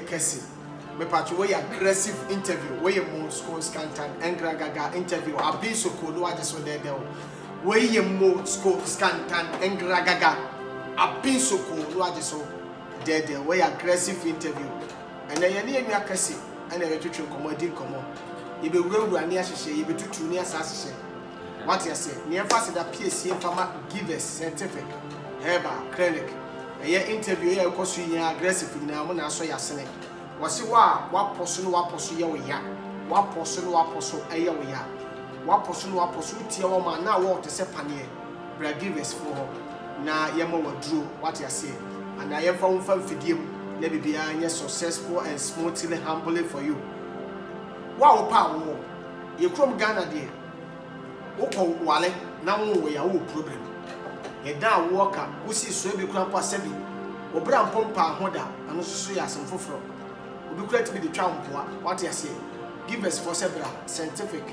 kesi me patch way aggressive interview way mo school scantan engragaga interview abiso ko no ade so there way mo school scantan engragaga abiso ko no ade so there way aggressive interview and then ye nua kesi and e twetwe komodi komo ye be wura ne ahyehye ye be tutu ne asase what you say ne emphasize that PSC farmer givers scientific herbal clinic a interview here because you aggressive na mo na so ya sene wase wa poso ye wo ya wa poso aye wo ya wa poso tie wo ma na wo te se panie bra givers for na ye mo waduro what you say and I am from fidiem na bibia anye successful and smoothly humbly for you wa wo pa wo ye krom Ghana de wo ko wale na wo ya wo problem yeda worker wo si so bi kura pa sabi wo bra mpompa hoda ano so ya asem foforo obi kura ti bi de twa mpoa what you say give us for sebra scientific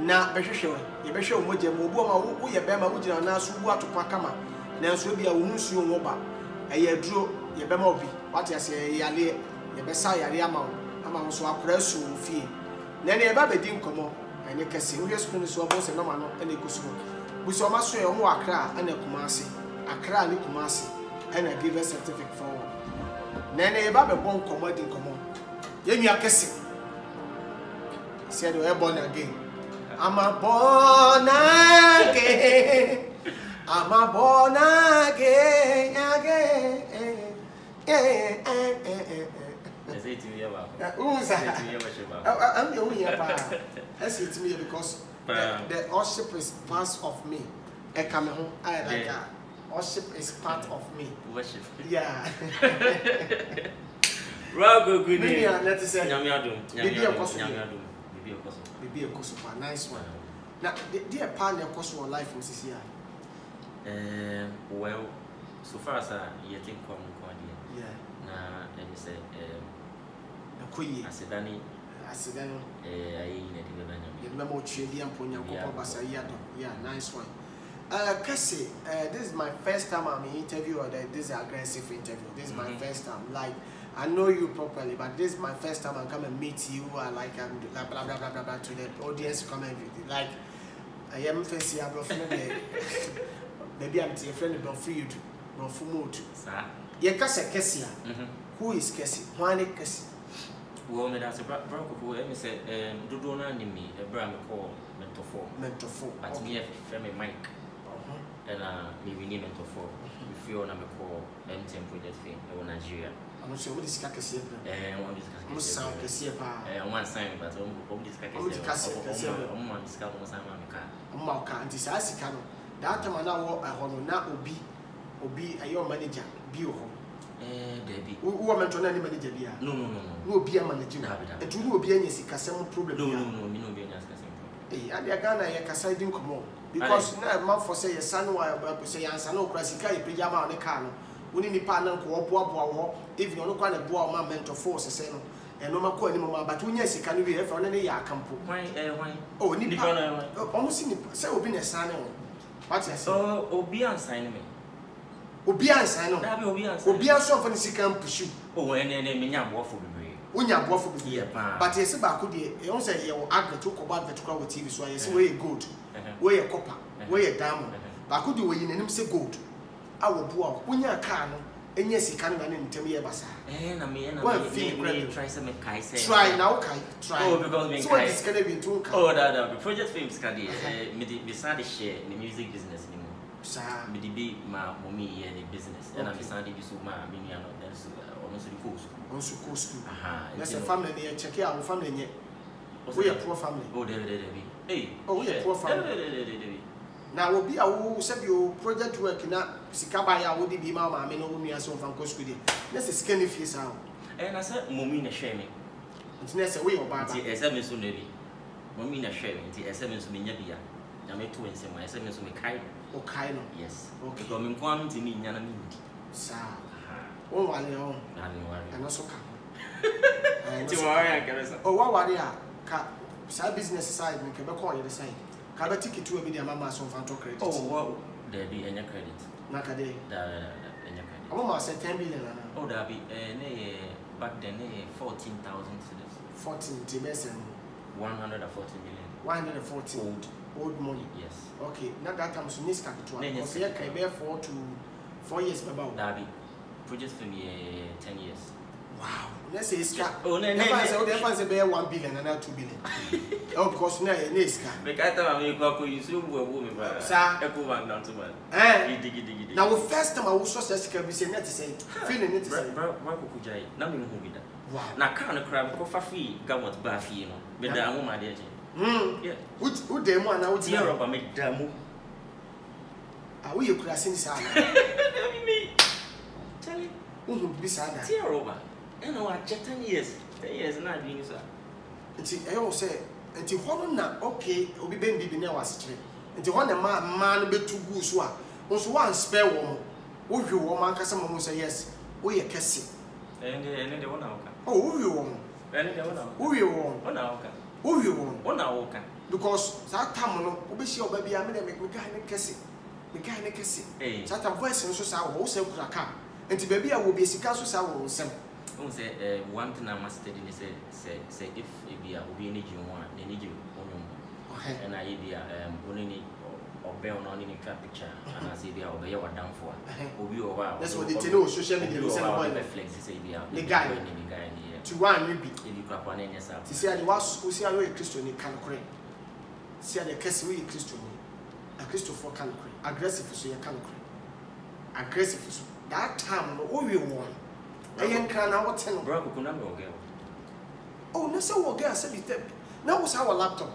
na behwehwe ye behwe wo moje mo obu ma wo ye be ma wo gina na so bu atopa kama na so bi a wo nsuo wo ba eye duro ye be ma obi what you say yale ye be sa yare ama wo so akura su fie na ne ye ba be di nkomo ene kase wo yesu no so obo se no ma no ene kusuo buso ma so ye mo akra ana kumase akra ni kumase and I give a certificate for Nene eba be bon komodi nkomo ye nua kese said we are born again I'm a born again I'm a born again Say to me about I'm the only I say to me because the worship is part of me I come home I like that worship is part of me. Worship. Yeah. Rago good. Let's say. Nyamiadum. Bibi Okoso. Nice one. Now, dear partner, Okoso life from CCI. Well, so far as you think come yeah. Na let me say Akuyi. Asedani. I remember yeah, nice one. Cassie, this is my first time I'm in interview or this is an aggressive interview. This is my first time. Like, I know you properly, but this is my first time I'm coming to meet you. I'm blah blah blah blah blah to the audience come and like I am fancy I'm maybe I'm your friend but for you but for more too. Sir. Yeah, Cassie. Who is Cassie? Why is Cassie? Well, me that's a bro me say do not need me a brand call mentor 4. But me a friend Mike. And maybe need mentor 4. If you want to call MTN project thing in Nigeria. I'm sure what is Cassie. One sign but that time I now Obi a your manager bio Debbie. Who are mentor any manager? No. Who be a manager? And to who be any Casam problem? No, me no be any and the Ghana Casai didn't come on because now a month for say a son while say and Sano Crasica pajama on the car. We need partner co-op if you're not quite a boy man mentor force a seno and no more anymore, but when yes, can you be here for any campo? Why? Oh, need almost in the say open a son. What's I say? Oh, Obian sign me. Obian sign on Obian so for the second pursue. Oh, and then Minya waffle be. When you're waffle be, but yes, about could you also say you act to about the crowd TV, so I say where you good, where you copper, where you diamond, but could you win and say good? I will boil when you're a car, and yes, you can't run into me a bassa. And I mean, try some try now, try. Oh, because what is going to be too. Oh, that the project films can be beside the share in the music business anymore. Sir, me be my mommy and the business, and I'm deciding to do my minion that's almost the coast. Also, coast. Aha, that's a family there. Check out our family yet. We are poor family. Oh, hey, oh, we are poor family. Now, will be a who said your project work in that Sikabaya would be mamma, I mean, no me as from Coscudy. That's a skinny face out. And I said, Momina shaming. It's necessary about a 7 soon, maybe. Momina shaming, the 7 to be Nebia. I made 2 and 7 to be kind. Oh, kind of, yes. Okay, coming quam to me, Yana. Sir, oh, and also come. Oh, what are you? Side business side, make a call the side. Can I take it to a video, Mamma, some phantom credit? Oh, well, there be any credit. Nakade, I'm almost at 10 billion. Oh, there be a back then 14,000 cedis. 14 TBS and 140 million. 140 old money. Yes. Okay. Now that time so this capital. Because here can be 4 to 4 years about. Dabi. Project for me 10 years. Wow. Let's say it's oh no. If I say 1 billion and 2 billion. Oh, because now it's make I tell me go you so woman ba. Sir, e go back down to man. Digi. Now the first time I was so successful be say net say feeling it say. Bro kokujai. Na me hu bi da. Wow. Na kan crab ko fa fi gamot ba fi no. Me da ho ma de je. Yeah. Who dem one now Tia rubber me da mu. Ah we you could sing say. Me. Tell you. Who be say that? Tia rubber. And I 10 years. 10 years na doing so. Nti I say nti hono na okay obi ben bibi na wasechire. Nti ho na man betu gu so a. Nso wan spare wo. Wo hwe wo man kasa mo say yes. Wo ye kese. And they wanna oka. Oh, wo hwe wo. And they wanna. Wo hwe wo. Wanna oka. Wo hwe wo. Wanna oka. Because that time no obeshi oba bia me na me guy ne kese. Me guy ne kese. That time voice nso sa wo say kura ka. Nti baby a wo be sika so sa wo nsem. Say one thing I must study is say if it be a obi energy one, they need you on and I be only or bear on any picture and I say be obey your down for obi or wow. That's what they tell social media flex say be the guy to one maybe if you crap on any yourself. See I was who see a Christian can correct. See the case we Christian a Christopher can correct. Aggressive so you can correct. Aggressive so that time no we won. I ain't can now what ten bro could number girl. Oh, no, so what girl said it. Now was our laptop.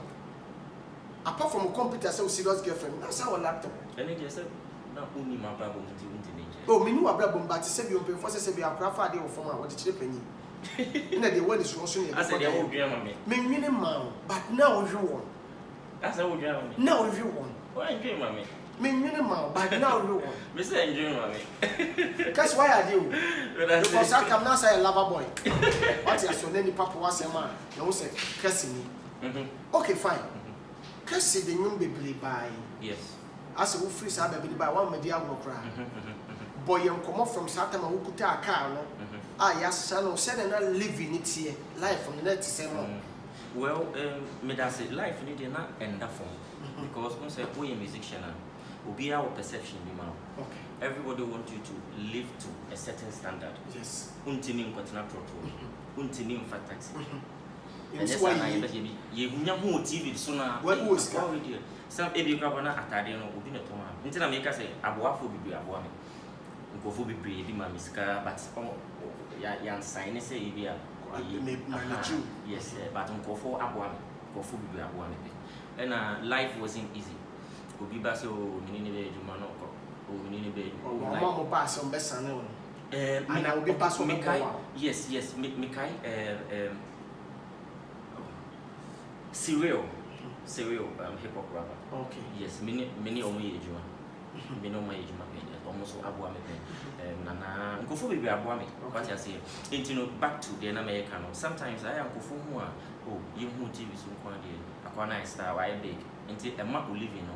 Apart from a computer, so serious girlfriend. That's our laptop. And then said, not only my Bible to nature. Oh, me know a brother, but to say you pay for say be a craft day for my what the penny. And the one is also I said, I won't dream me. Minimum, but now you want. That's how we dream me. Now you want. Why dream me? Minimum, but now you want. Mr. Enjoy me. That's why I do. Because I come now say a lover boy. What is your name? Papa was a man. You say, Cassie me. Okay, fine. Cassie the new baby by. Yes. As a free side baby by 1 media will cry. Boy, you come off from Saturn who put a car. Ah, yes, son, said and I live in it here. Life from the net to well, me that say life need not end that form. Because once I play a musician, will be our perception, okay. Everybody wants you to live to a certain standard. Yes. Untinim continental untinim fat taxi. And that's why you who TV sooner. What was some baby governor at Tadiano will be a toma. Until I make us say, Abuafu be Abuami. Go be breed, my miska, but young sign say, yes, but on go for Abuami, go for be Abuami. And life wasn't easy. Obi baso minini be juma no ko o minini be mama pass on best and I will be pass on yes Mikai serial hip hop rapper. Okay. Yes, many omo ye juma. Me no my juma be almost aboa me nana nkofo be aboa me what you say into back to the American. Sometimes I am nkofo hu a oh you hu TV so kwa dey akwana star why big into a map living no.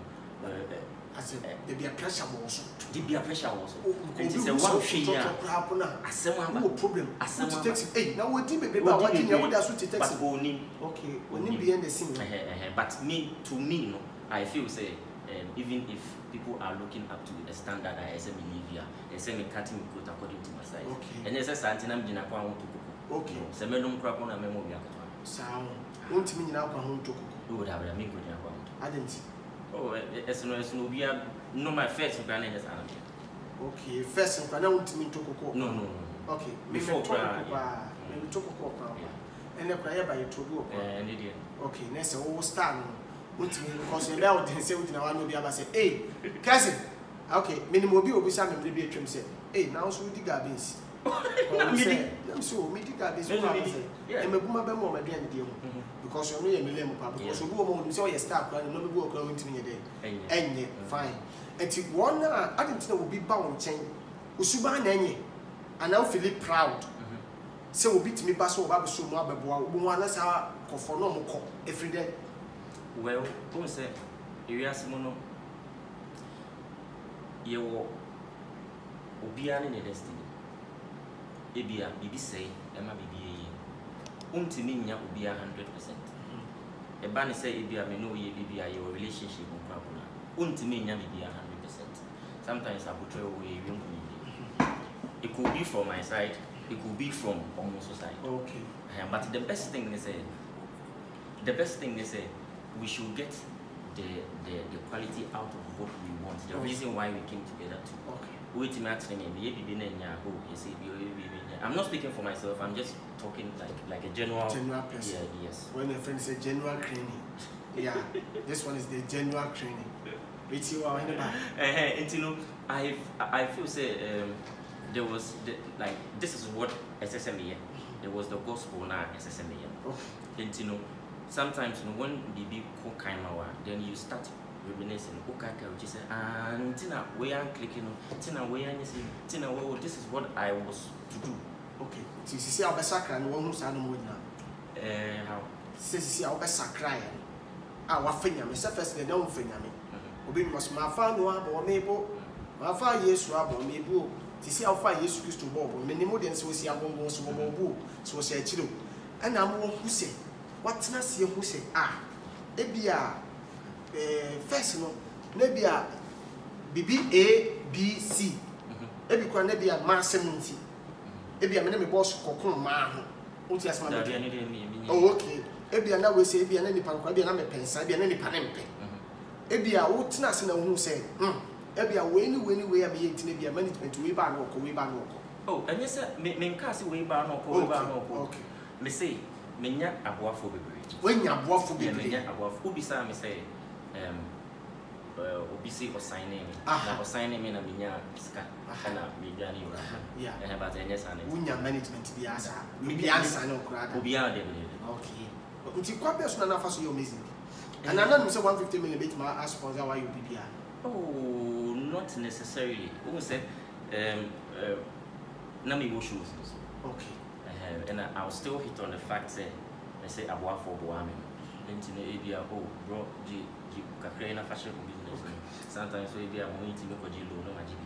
As there be a pressure also. There be a pressure also. And it's a one thing no problem. As takes hey now what did baby what you know that's what it takes. But only okay only behind the scene. But to me no I feel say even if people are looking up to a standard I say behavior they say me cutting me coat according to my size. Okay. And they say something I'm gonna go on to okay. So me don't crap on a memo be akwa. Sound. Won't me now go home to cook. You would have a me go down. I didn't. Oh, as no be no my first plan is another. Okay, first plan I want me to cook. No. Okay, before maybe to cook. And the prayer by to go. Okay, next all stand. Want me because you now didn't say what I want to be able to say, hey, cousin. Okay, minimum be obisa me be a trim say, hey, now so the garbins. I'm so me the garbins. And me buma be more my dear deal. Because you know me lemo papa because you go mo say you start plan no be go okra won timi dey enye fine enti one I didn't know will be bound chain usuba na enye and now feel proud say will beat me pass over so mo abeboa wo wana sa kofo no mo ko every day well who say area simo no ye wo obiara ne destiny ebia bibi say ema bibi ye untimi nya obi 100%. Eba ne say ebia me no ye bibi a your relationship with problem untimi nya bibi 100%. Sometimes I portray way you it could be from my side, it could be from almost side. Okay. But the best thing they say we should get the quality out of what we want. The reason why we came together too. Okay. Wait me I'm not speaking for myself, I'm just talking like a general person. Yeah, yes. When a friend say general training. Yeah. This one is the general training. I feel say there was this is what SSME. There was the gospel now SSME. And sometimes when BB then you start reminiscing. Okay, you say, and Tina, we are clicking. Tina, we are Tina, this is what I was to do. Okay. So you see our sacra and one who's animal now. How? See our sacra. Our finger, Mr. First, they don't finger me. Obi must my fan or maybe my 5 years to have maybe to see how 5 years to Bob, many more than so see a bomb was so say chill. And I'm one who say, what's not see who say, Ebia first, maybe a BBC, Ebi can be a masseminty. Ebi a minimum boss cocoon man. Oh, okay. Ebi and I will say, Ebi and any panquabi and I'm a pen, Sabi and any panempe. Ebi a witness in a who say, Ebi a way I be 18 management to Weban or Weban. Oh, and yes, men cast away ban or okay. Me say, Menya above for when you are waffle, Menya above who beside me say, Obisi or signing, or signing in a minya ska, and a mediani. Yeah, but yes, and Winya management be answer. Be answer no crowd. Be out there. Okay. But you quite personal enough as you're amazing. And I know 150 millimeter my sponsor why you be. Oh, not necessarily. Who said, Nami shoes. Okay. And I'll still hit on the fact that I say a war for Boamin. Into the area, oh, bro, Kakrina fashion business. Sometimes we be a money to go to no magic.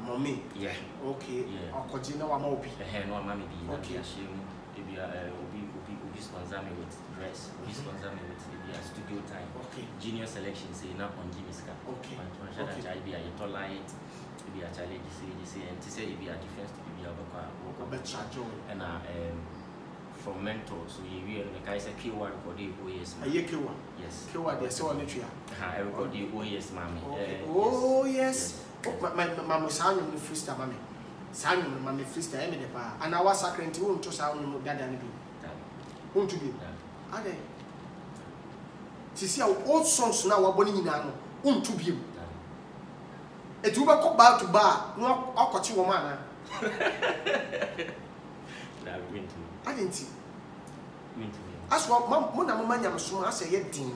Mommy, yeah, okay, yeah, or Cogino, I'm open. No, mammy, okay, she will be sponsor me with dress, will be sponsor me with studio time. Okay, junior selection, say not on Jimmy's car. Okay, I be a light, be a challenge, and to say it be a defense to be a and from mentor, so you really make a keyword for the OS. A year keyword, yes, keyword, yes, so on the tree. I record the OS, mammy. Oh, yes. My mamma sang in the freestyle, mammy. Sang in mammy freestyle, and I was sacred to sound that and be. Won't you be? Are they? To see our old songs now are burning in an to be. A tuba go bar to bar, no, I'll cut you a man. I didn't see. As what Mona Mamma so I say, yet, Dean.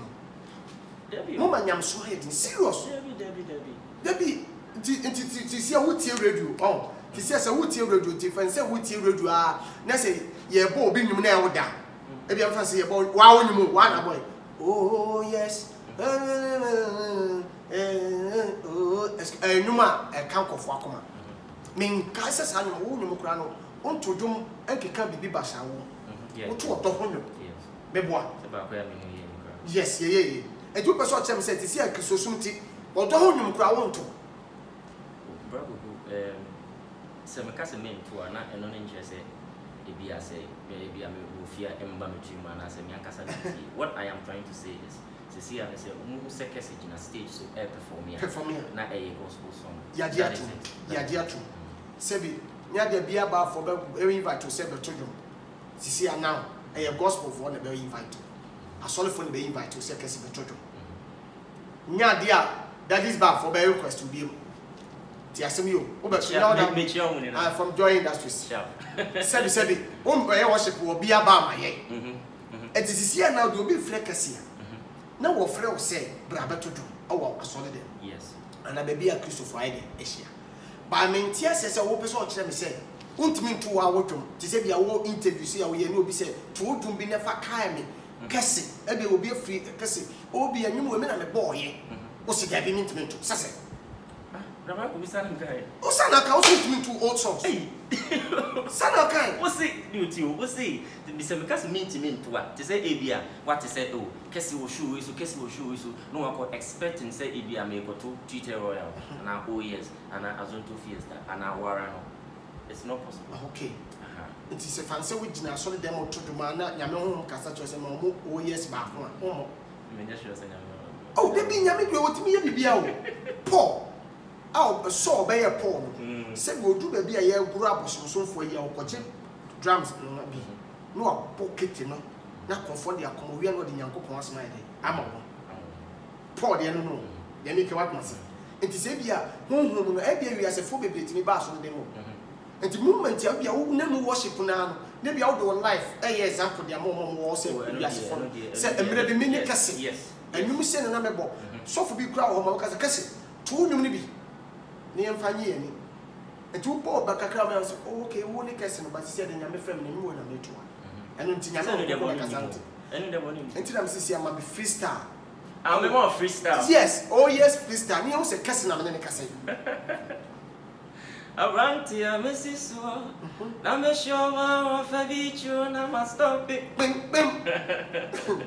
Mama Yam so head in serious. Debbie, to see a wood radio. Oh, to see a wood radio difference, a wood radio. Nessay, ye bo being you now down. Maybe I fancy about wow, you move one boy. Oh, yes. Numa, a count of Wakoma. Mean Kaisas animal, Mukrano, on to Dum, and can be Bashaw. What to a dog? Yes, ye. And 2% said to see a Kisosunti, or don't crowd to. Some cousin men to an uninterested. Maybe I say, maybe I will fear Mbamichima as a Yankasa. What I am trying to say is, Cecilia, I say, who seconds in a stage so perform not a gospel song. Yadiatu. Sebi, near the beer bar for very invite to save the children. Cecilia now, a gospel for the very invite. A solid phone be invite to seconds in the children. Nya dear, that is bad for very request to be. Tiasemu, I'm from Joy Industries. Sebi, worship will be about my yay. And this is here now, do be flecasia. Now, what Fred say, Brabba to do, oh, a solid. Yes, and I may be a Christo Friday, Asia. But I mean, Tias says, I will person me say, won't mean 2 hours to say, we are all interview, see how we know be said, to be never carry me. Cassie, Abby will be a free Cassie, or be a new woman and a boy. What's it having intimate to Sassy? Drama could be San Kai. Oh, Sanaka also me two old songs. Sanaka. What's it? You what's it? The Mr. Mean to what? To say Abia, what to say, oh, Cassie will show you, so Cassie will show you, no one could expect and say Abia may go to Twitter Royal, and our 4 years, and our Azonto Fiesta, and our Warano. It's not possible. Okay. It is a fancy which I saw them to the man, Yamon Casacho, and Momo, 4 years back. Oh, they be Yami go to me, Paul. Oh, so by a Paul. Said we'll do baby a year grab so for your coaching drums. No pocket, you know. Not confond the Acomovian or the Yanko once my day. I'm on Paul, the no. Then make what must. It is Abia, whom Abia as a phobia to me bass on the demo. And the moment you have never worship now, maybe outdoor life, a example, the moment was said a minute cassie. Yes. And you send a number book. So for big crowd, because a cassie, 2 million. Near Fanny. And 2 poor back a crowd, okay, only cassie, but said in a family more than me too. And until I'm saying, I'm a freestyle. I'm a more freestyle. Yes, oh yes, freestyle. Me also cassie, I'm a cassie. Around here, Mrs. So, I'm a show of a video, and I must stop it.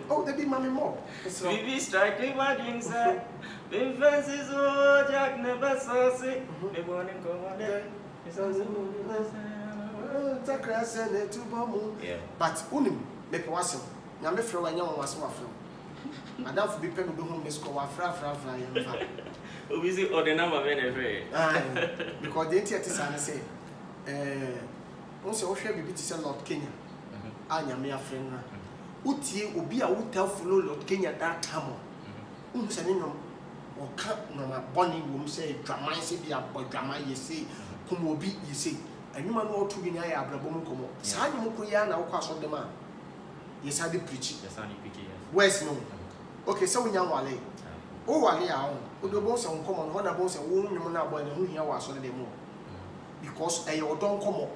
Oh, they be mommy more. We be striking my drinks, sir. The fences, oh, Jack never saw sick. The morning go on there. But unim, make was him. Now, me throw a young was more from. Madame for be pen to home, Miss Coa, fra. We see all the number very because the theatre say, also, shall be to sell Lord Kenya. I am your friend. Uti will be a wood tell for Lord Kenya that time. Umsanino or cut no bonny womb say, drama, say, be a boy drama, ye say, whom will be, ye say, and you man or two in I abroad. Sani Mukuyan, I'll pass on the man. Yes, I did preach. Yes, I did preach. Where's no? Okay, so we young Wale. Oh, Wale, the boss on common, one of boss and woman now boy, who here was on the more. Because a your don't come up.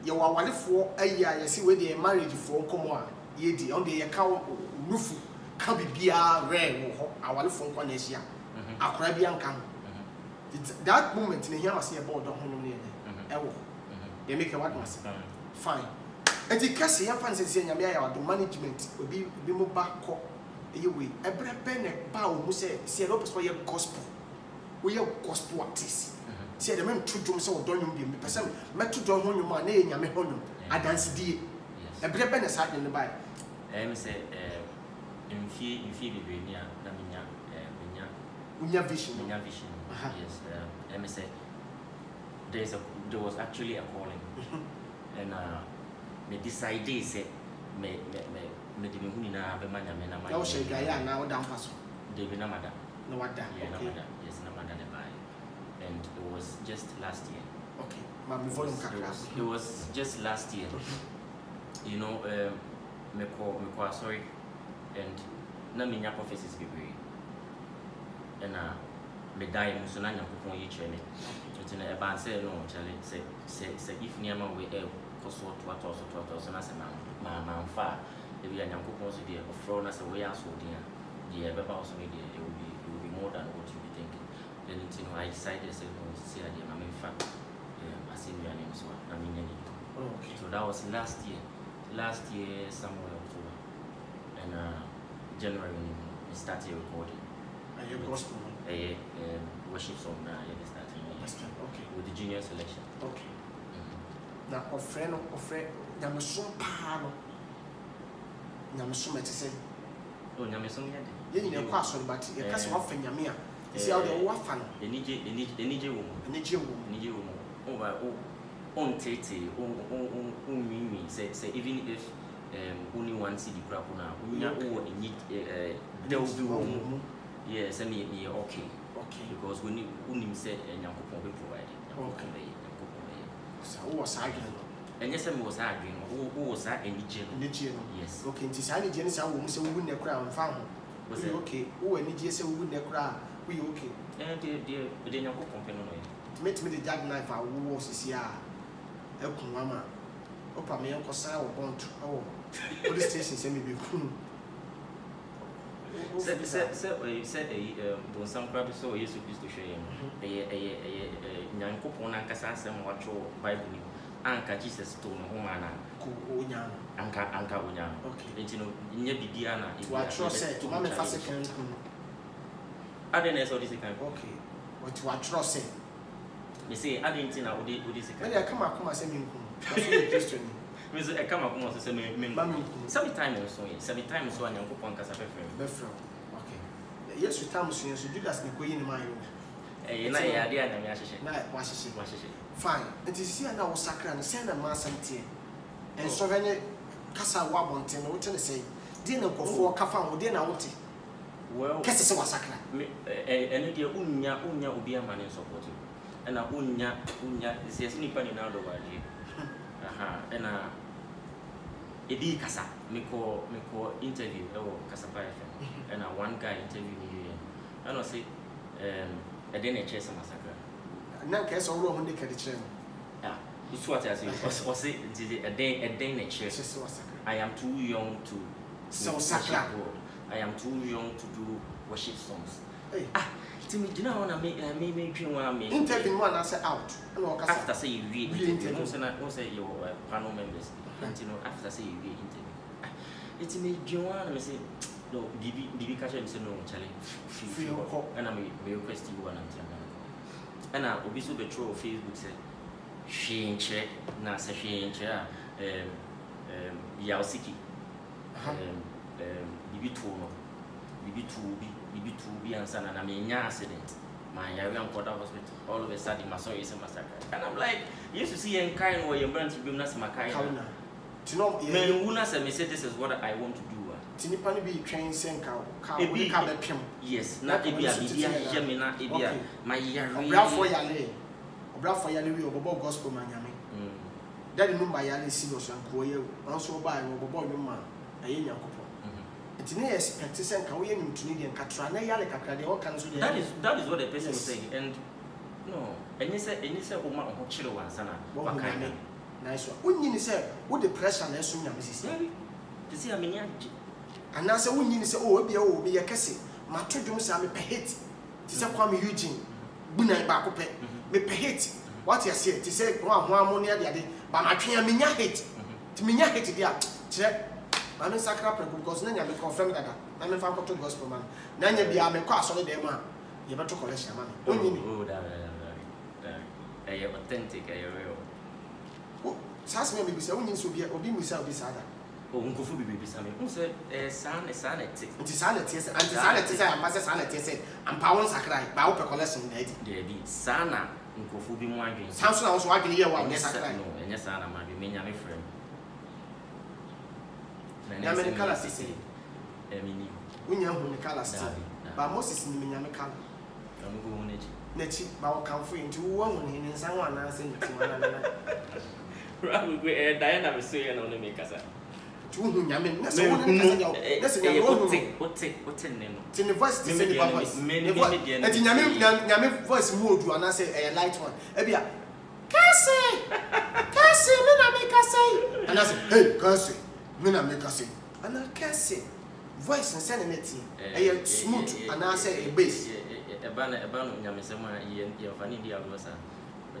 You are one for a year, you see where they are married for come on. Ye on the account, Rufu, can be beer, rare, our phone one is young. A Caribbean can. That moment in here must see about the home. They make a what must fine. And the Cassie, I fancy saying, the management will be more back. Anyway, every penny bow who said, see a lot for your gospel. We are gospel artists. See the men two drums or don't you be person, met to don't hold your money in your home. I dance the every penny side in the Bible. Say, in fee, near Minya vision. Yes, say, there was actually a calling, and me decided, say, me didn't win a bemana. I was a guy now down pass. David Namada. No, what that? Yes, Namada. And it was just last year. Okay, it was just last year. You know, me sorry, and Naminya offices be very. And me die Musunanya Kupon each and it's in a band say no, say if near my way, cost what also, and I said, man, far. If you are young coupons, dear, or thrown as a way out, dear, the ever also media, it will be more than what you be thinking. Then I decided to say, no, see, I am in fact, I see your name, so I mean, okay. So that was last year, somewhere October, and January, we started recording. And your gospel? Worship song, okay. With the junior selection. Okay. Now, of friend, there was so powerful. Namusuma say, oh, Namisum, you know, question, but you can't often Yamia. You see how they were fan. Any woman. Oh, Tate, me, say, even if only one city crap now, we are all in it, there will be room. Yes, and me, okay. Because when you said, and young people will provide it. Okay. So, who was I? And yes, I was arguing. Who was that in the gym? Yes. Okay, it's only Jenny. I will say we win the crown. Found. Was it okay? Oh, and you say we win the crown. We okay. And dear, but then you're complaining. Met me the jackknife. I was here. Elton Mama. Opa me uncle Sarah or Bont. Oh, police station send me be cool. said don't some crab so used to show him a Yankopon and Cassam watch Bible Anka Jesus stone Humana Anka Unya. Okay, you know, in your Bidiana, to our trust it to Mamma Fassican. I didn't know this kind. Okay, or to our trust it. They say, I didn't know what this is. I come up as a Christian. I come up almost the same. Sometimes so, 7 times so, and Uncle Ponca. Okay, yes, with Thomas, you do that in my room. Fine, it is here now, Sacra and send a mass and tea. And so many Casa Wabontin, what to say, dinner for Cafan, dinner out. Well, Cassis was sacra. And dear Unya will be a man in support. And a Unya is a snipping in other world. Aha, and a big Casa, Miko interview, oh, Casapaya, and a one guy interview me. And I say, a dinner chess massacre. Now, case all over the kitchen. It's what I say, a day nature. I am too young to so sacred. I am too young to do worship songs. Timmy, do you know what I mean? Interview one answer out. After say you read, who say your panel members, and you know, after say you read interview. It's me, Joanna, I say, no, DB catcher is no challenge. And I may request you one until. And I will be so betrothed Facebook said, she ain't check, Nasa she ain't chair, Yaosiki, BB2, and son, and I mean, accident. My young quarter hospital, all of a sudden, my son is a massacre. And I'm like, you used to see in kind where your branch will be Nasa Makai. To know, Melunas and say, this is what I want to do. Tinipani be trained same cow, yes, not a be a Gemina, Ibia, my year, for Yale, or for Yale, or gospel man. That is no by Yale Silos and Koya, also by Bobo Yuma, a young couple. It's near expectation, Korean to Indian Catrana Yalaka, they all cancel. That is what the person is saying, and no, and you said, Oma or Chilo and Sana, what kind of nice one. When you say, what the pressure and assume Mrs. To see a miniature. And now, when you say, oh, be a cassie, my children say, I'm a hit. Tis a Kwame Eugene, Bunai Bacope, me hit. What you say, to say, one money the other, but my train, minya hit. To minya hit the other. Check. I'm in Sacra because then I confirm that I'm a family gospel man. Then you be a cross on the man. You better collect your money. Oh, that authentic, a real. Sass me, be so, you should be obeying yourself beside her. Oh, Uncle Fubi, who said, son, is sanity. It is sanity, and sanity, and Master Sanity said, and Power Sacra, Bow per collection, there be Sana, Uncle Fubi, winding. Sounds also I can hear one, yes, I know, and yes, Anna might be many friend. Many colors, he said, when you're on the colors, but most is in Miami color. I'm going to let you bow come free into one in someone answering to one another. Diana was saying on the makers. Yamin, that's all. That's what's in name. It's in the voice, and Yamin voice moved to and I say a light one. Ebia, Cassie, Mina make us say, and I say, hey, Cassie, Mina make us say, and I Cassie, voice and sending it a smooth, and I say a bass. A banner, Yamisama, your funny dear was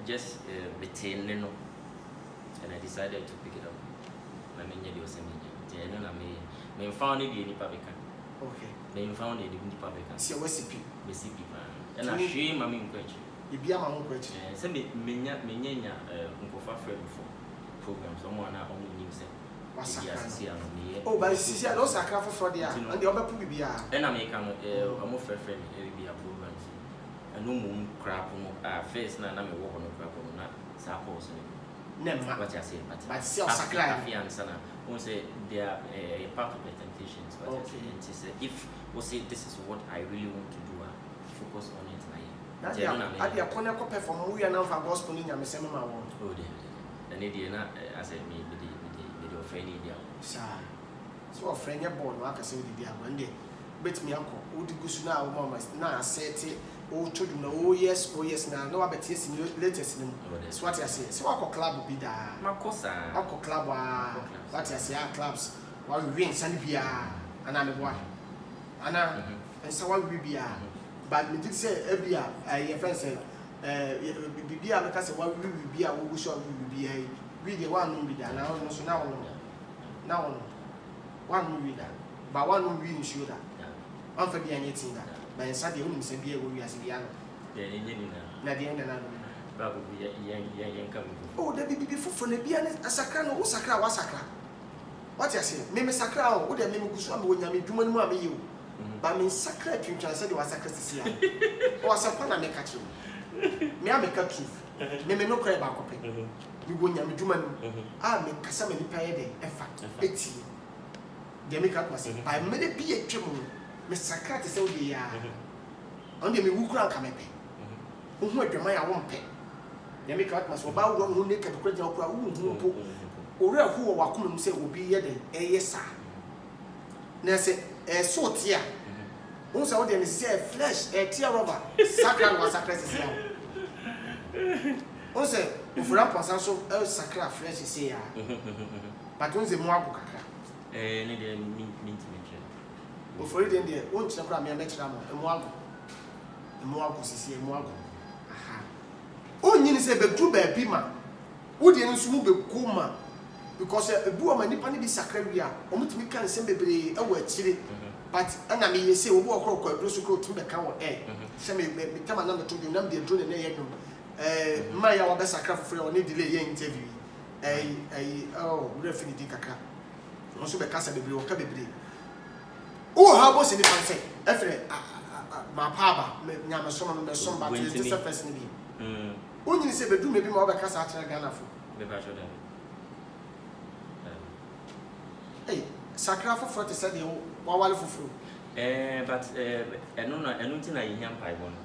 just between Neno, and I decided to pick it up. I mean, you was I may found it in the public. Okay, they found it in the public. See a recipe, and I shame my main question. You be a my own question. Send me Minya, Uncle Fafred before programs, someone I only knew. Oh, but see, I don't sacrifice for the and the other people be and I make a more friend, it be a program. And no moon crap, face, and I'm a walk on a crap on that. Suppose. Never what I say, but still sacrifice and son. Won't say they are a part of the temptations. But if we say this is what I really want to do, focus on it. I be a corner copy from we are now for gospel in your seminar. Oh, and it not as I mean, the friend idea. So, a friend your born, like I said, one day. Bet me uncle, who did go now, mamma, now said it. Oh, children, oh yes, now. No, I bet yes, in the latest. That's what I say. So, our club will be there. Macosa, Uncle Club, what I say, our clubs, while we win Sandy Pia, and I'm a boy. ana ensawa bibia but me did say ebia your friend say bibia make say wa bibia wo go show bibia we dey one no be that now no so now one we that but one we ensure that am fa bia anything that but ensa dey unim say bia wo wi ase bia no na dey na babu yen come oh da bibi fofo na bia ne asakra no wo sakra wa sakra what you say me sakra o wo dey me gusu am wo nyame dwuma no mu am yi o ba me sakra twintwan say dey wa sakra sisi ya o asakra na me ka chi me am ka truth me no kra ba kope me wo nyame dwuma no a me kasa me nipa ye dey efa eti dey me ka kwa say ba me dey bi etwem me sakra te say wo dey ya on dey me wukura ka me pe wo hu adwama ya wo mpe dey me ka kwa so ba wo hu ne ka to kra ja wo hu mpo ore ahu wo wakoma mu say obi ye den eye sa na say so tia won say wo dey me say flesh tia rubber sakra no sakra sisi ya won say ofura pasan so sakra flesh sisi ya but won say mo abu kakra ne dey minti ofori den dey won kira kra me kira mo abu sisi mo abu aha onyini say be du ba bi ma wo dey nso mu be kuma because ebu ama nipa ne bi sakra wi a omutumi kan sem bebre ewo akire but ana me yese obu okro adro so kro tumbe ka wo se me tama na to bi nam de adro ne ye dum ma ya wa be sakra fofore o ne delay ye interview oh we refini di kakra no so be kasa bebre o ka bebre o ha bo se ni pan se efre ma pa ba nya me so no me so ba te se first ni bi o nyini se bedu me bi ma o be kasa a kire Ghana fo be ba shoda sakra foforo te say dey wawale foforo but enu nti na yehia mpai bo no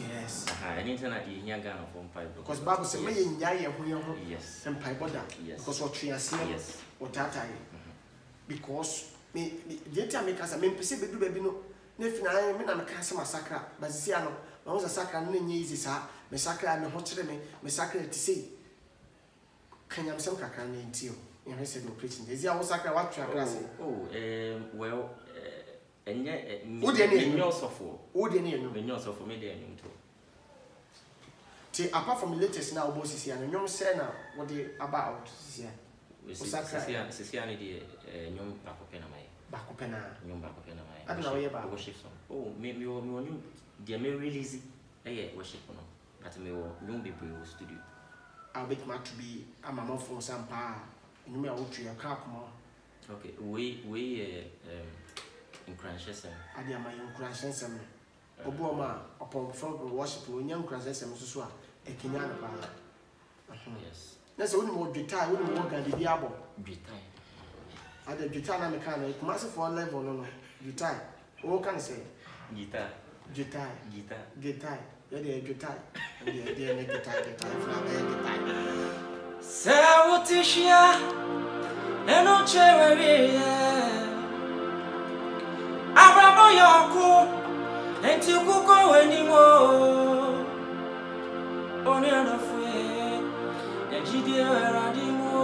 yes enu nti na yehia Ghana for mpai bo because Bible say me nya ye ho yes mpai bo da because o twe ase yes o tata ye because me dey tell me kasa me pese bedu ba bi no na fina me na me kasa masakra but see ano na wo sakra no nya easy sa me sakra me ho kire me sakra ti say kanyam sem kakra na ntio you said no preaching is ya sakra what you are saying well enye enyo sofo wo de ne enyo enyo sofo me de enyo to ti apart from the latest now boss is here enyo say na what they about here sisia ne de enyo bakopena mai bakopena enyo bakopena mai adna wo ye ba worship song me onyu de me release worship no but me wo nyum be studio I'll bet to be a mama for some pa you may out your car come on. Okay, we incrashesem. I am my incrashesem. Obama upon front worship when young crashesem so a Kenyan. Yes. That's only more guitar, wouldn't work at the diabo. Guitar. At the guitar mechanic, massive for level no guitar. What can I say? Guitar. Guitar. Guitar. Guitar. Yeah, guitar. Yeah, guitar. Sawotishia eno chewewe Abrabo yoko enti kuko wenimo Oni anafwe Ejide eradimo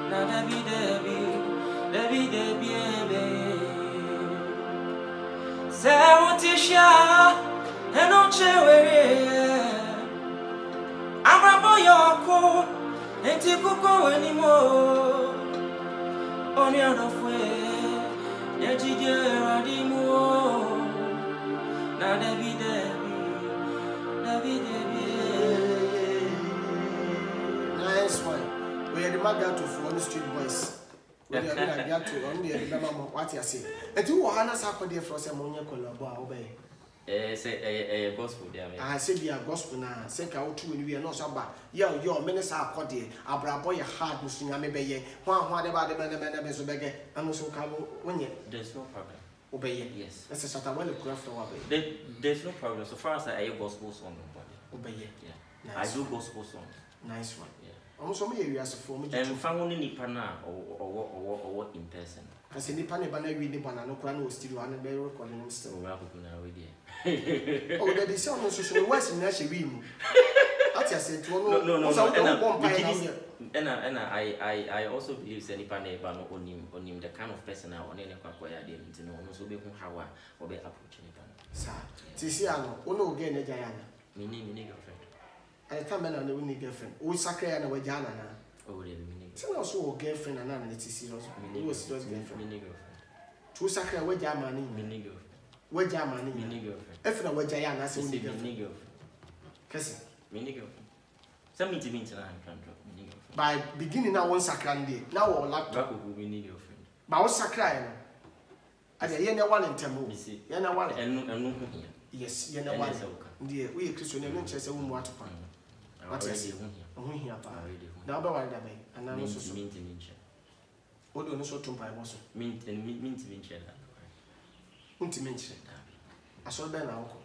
Na debi ebe Sawotishia eno chewewe Abrabo yoko enti kuko wenimo Oni anafwe Ejide eradimo Na debi nice one. We are the Magato for the street boys. We are to only what you say. And you will Hannah Saturday for some money collabo obey. Say gospel there. I said we are gospel now. Say out to we are not so bad. Your minister are caught there. Abraboy hard Muslim Amebe. One about the man so beggar and also come when you. There's no problem. Obey. Yes. That's a sort of well craft away. There's no problem. So far as I gospel song. Obey. Yeah. I do gospel songs. Nice one. Yeah. Almost some areas for me. And found any pana or in person. Because any pan banana read the banana crown was still on a very recording still. Oh, that is so social West in Nashi Wim. I just said, no, And I also believe any neighbor no onim the kind of person I on any kwakwaya dem to know no so be how or be approach neighbor. Sir, Tisiano, ono again a Jayana. Me girlfriend. I tell men on the girlfriend. Who sacre and a Jana? Oh, the meaning. Tell also girlfriend and an Tisi also. Who was those girlfriend? Girlfriend. Two sacre where Jamani. Mini girlfriend. Where Jamani. Mini girlfriend. If not where Jayana, I say mini girlfriend. Cousin. Mini girlfriend. Some meet me tonight. By beginning now one sacrandi, now all laptop will be need your friend. But what's sacred? I say, you're one in Temple. You're not one. And yes, you're not one. Dear, we are Christian, and chess a woman water pan. What is it? Here, now, but why that way? And I also mean to mention. What do you know so to buy was? Mint and mint to mention that. To mention. I saw Ben uncle.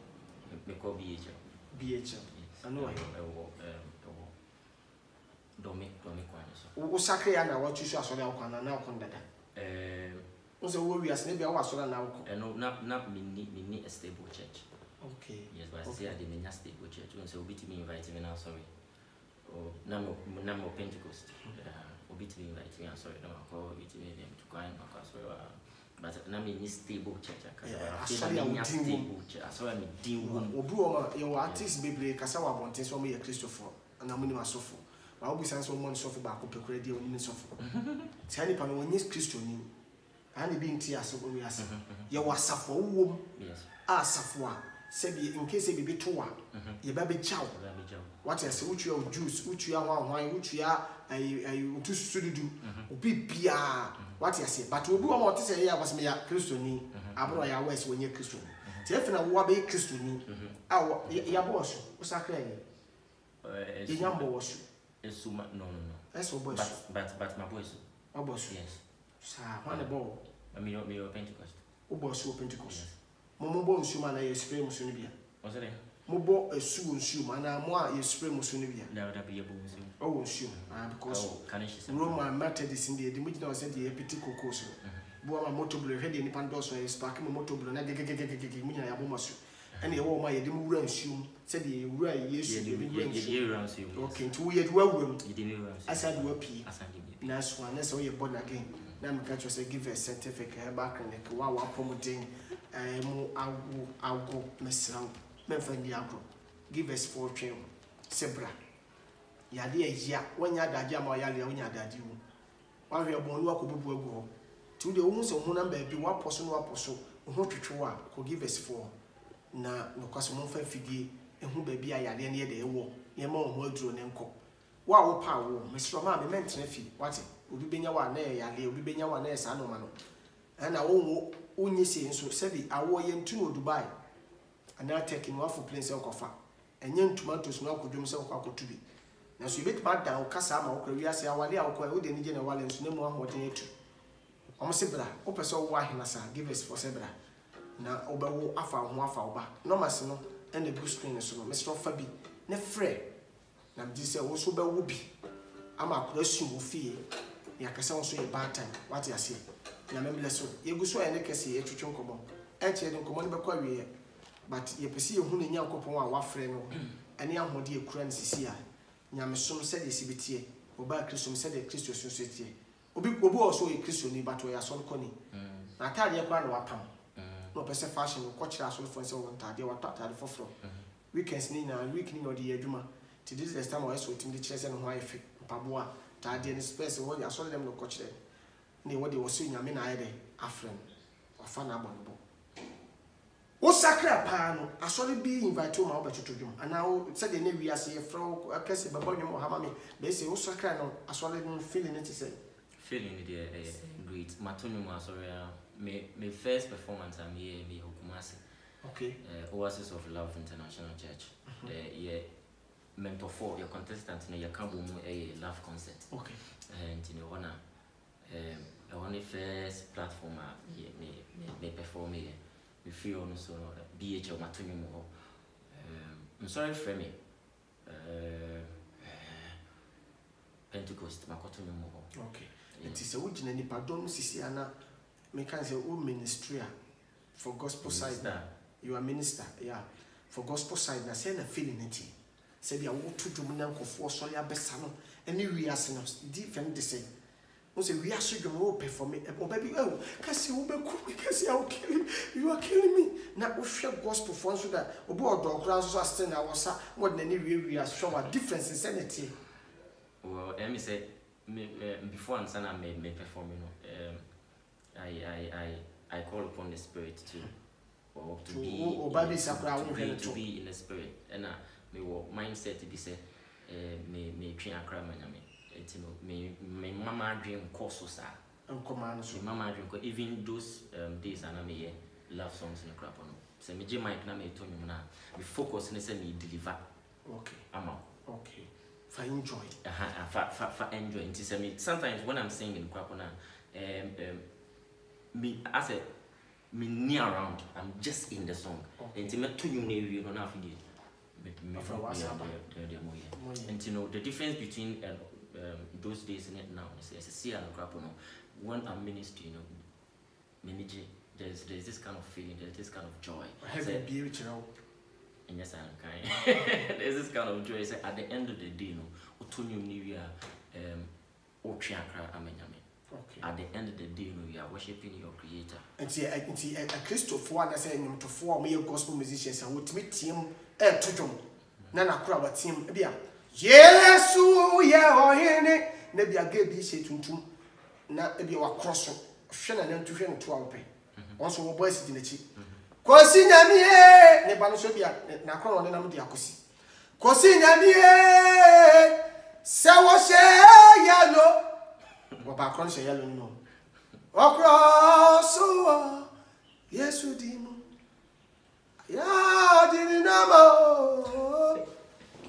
Make call BHL. I know I Domi Quanis. O Sacre and I want you to show our now condada. Also, we are maybe our solar now. And not me a stable church. Okay. Yes, but I say I didn't a stable church. So be to me inviting me now, sorry. Or number Pentecost. Or be to me inviting me, I'm sorry, no, I'll call it to me to go and but now me stable church. I sorry, I'm stable church. I saw me deal room. Or your artist, baby, Casawa wanted so me a Christopher, and I'm in my sofa. I will be sent someone suffer back up a radio in suffer. Tell me, when you Christian, and being tears of we ask. You was suffer womb. Yes. Ah, suffer. Said in case it be two. Your baby chow. What I say, which you are juice, which you are wine, which you are a to study do. Be Pia. What I say, but we want to say, I was me a Christian. I brought your west when you're Christian. Definitely, what be Christian? Our your boss was a crazy. The young boss. No. That's what boys. But my boys. My boss. Yes. Sir, one a ball. I mean, me or Pentecost. Oh, boss, who Pentecost. Momo Sumana, you spray Musunibia. Was it? Mobo a soon shoe, and I'm more you spray Musunibia. Now that be a boom. Oh, shoe. Because Roma Methodist in the Dimitri said the Epitico Coso. Boa motoble head in Pandos, and sparking motoble, and I get me a bomasu. And the old my demu shoe said the right yes, okay, 2 years well, I said, well, P. That's one, that's all you're born again. Now, I'm going to say, give a certificate back and a wow, promoting I'll go, Miss Round, Memphis Diablo. Give us 4 trail, Sebra. Yadia, ya, when you're Dajama, when you're Dadu. While you're born, walk over to the owners of one baby, one person, who could give us 4. Na no kwaso mo fa figi ehu ba bia yade ne de ewo ye ma ho aduro ne nko wa wo pa wo mesro ma be mentena fi wate obi benya wa na yade obi benya wa na esa no ma no na wo onye se nso se bi awo ye ntu no Dubai ana take no afo place enkofa enye tomatoes no akodwom se kwa akotubi na so ibet ma da o kasa ma wo kwa wi ase awale awko wo de ne je na wale nso ne mu ahoden etu omo se bra wo pese wo ahina sa give us for se bra na obawo afa ho afa oba no mas no and the blue screen so no Mr. Fabi ne frɛ na mdi sɛ wo so bawo bi ama akurasu wo fie ya kasa wo so ye bad time what you say na memle so ye gu so ene kese ye twetwe nkomo enche de nkomo ne bekwa wie but ye pese ye hu ne nyankopon a wafrɛ no ene ahode ekura ne sisi a nyamesom sɛ de sibitie oba kristom sɛ de kristo so tie obi also ye kristo ni but we aso koni na tade kwa na wapam no person fashion cultural so for say one tade what tade for weekends ni na week ni no de adwuma to this the time we so tim de kire say no ho ayefe paboa tade ni space what ya so dem no cultural ni what they was nyame na aye de afren ofa na abonbo o sakra pa no asori bi invite o ma obetuto dwum ana o say de na wi ase ye fro akese baba dwum o hama me be say o sakra no asori no feeling it say feeling the great matonu mo asori my first performance I'm here in Kumasi. Okay. Oasis of Love International Church. Yeah, mentor for your contestant in your Kabumu a love concert. Okay. And you know, on the first platform me perform here. We feel also BHL Matunimu. I'm sorry for me. Pentecost Makotunimu. Okay. It is a wood in any pardon, Sisiana. Me can say, oh, ministry for gospel side. You are minister, yeah. For gospel side, na say na feeling it. Say be a wo to dum na nkofo so ya besa no ene wiase no different de say we say wiase dum wo perform o baby oh kasi wo be ku kasi you are killing me na wo hwe gospel for so that obi odokura so asite na wosa mo de ne wiase show what difference in sanity. Well, let me say before and sana me perform, you know, I call upon the spirit to be in the spirit, and me mindset to be say me train akra manyame, you know, me mama dream course sa and command so mama dream even those days and me love songs in the crap on. So me je mic na me to me na me focus ne say me deliver. Okay. Okay. For enjoy. For enjoy. Sometimes when I'm singing Kwapona, me as a me near around, I'm just in the song. And to me to you don't have to and you know the difference between those days and now is see and Kwapona. When I'm ministering, you know, there's this kind of feeling, there's this kind of joy. Have a beautiful. And yes, I'm kind. There's this kind of joy. Say at the end of the day, no, Otonium New Year, Ochiakra Amenyame. Okay. At the end of the day, no, you are worshiping your Creator. And see, a Christopher, I say, him to form me gospel musicians and would meet him to John. Nana crowd team, Bia. Yes, yeah, or any, maybe I gave this to not be our cross, Shannon and 2 pay. Also, boys in the cheap. Kosi nyamie ne ba no so bia na kro no nam dia kosi kosi nyamie se wo she yalo wo ba kro she yalo no okro so Yesu di mo ya di na ma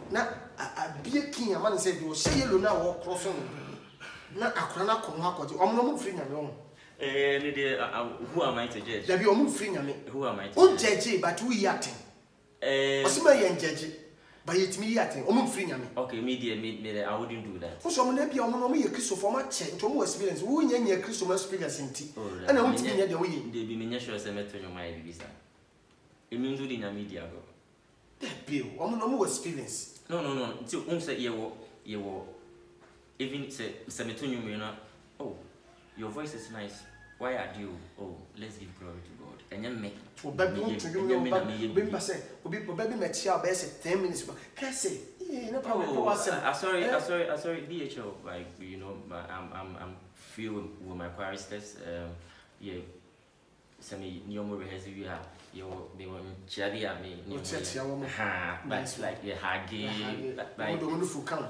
na abie kin ya man say bi wo she yalo na wo kro so na akra na ko ho akodi omno mo firi nyame wo who am I to judge? There be a move free. Who am I to judge? Judge, but we yating. Osima yen judge, but it me yating. Omu free nyame. Okay, me, I wouldn't do that. So some nebi omu ye Christo for my check. To mo experience. Who nye Christo experience inti. And I want to be the way. They be me sure say me to your my visa. It means do the media go. That bill. Omu experience. No. Until say ye wo. Even say me to you know. Oh. Your voice is nice. Why are you? Oh, let's give glory to God. And then make. Oh, baby, baby, say, baby, make sure best 10 minutes. Can say, no problem. Sorry, DHO. Like you know, I'm feel with my choristers. Yeah. Some new more rehearsal you have. They were chatty at me. That's like the haggy. Like wonderful count.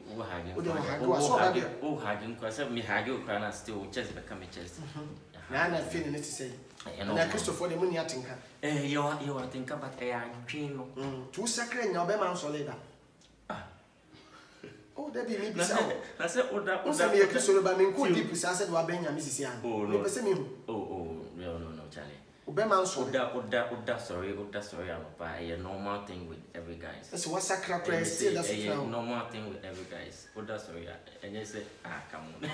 Hagging, because me hagging, and still just become a chest. Now I'm feeling it to say. And I Christopher the money I think. You are thinking, but I am dream. 2 seconds now, be man so later. Oh, there be me. I said, oh, that was a Christopher by me. Could deep, I said, what Benjamin Mrs. Young. Oh, no, no, Charlie. Obeman so sorry, I'm by a normal thing with every guy. So what's a crap price? Still that's a normal thing with every guys. Sorry, and you say, come on.